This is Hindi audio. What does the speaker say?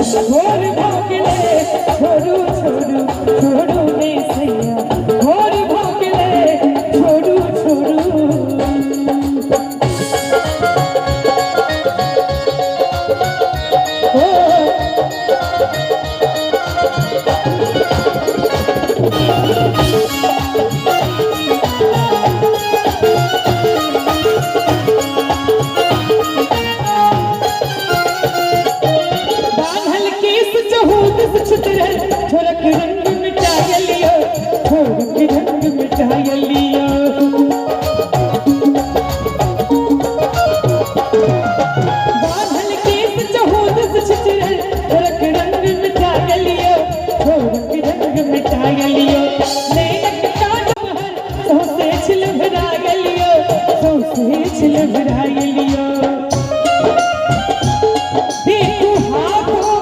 छोड़ भागले छोड़ू छोड़ू छोड़ू रे सैया छोड़ भागले छोड़ू छोड़ू छोरक रंग मिटाय लियो छोरक रंग मिटाय लियो बांधल केस चहूद छितर छोरक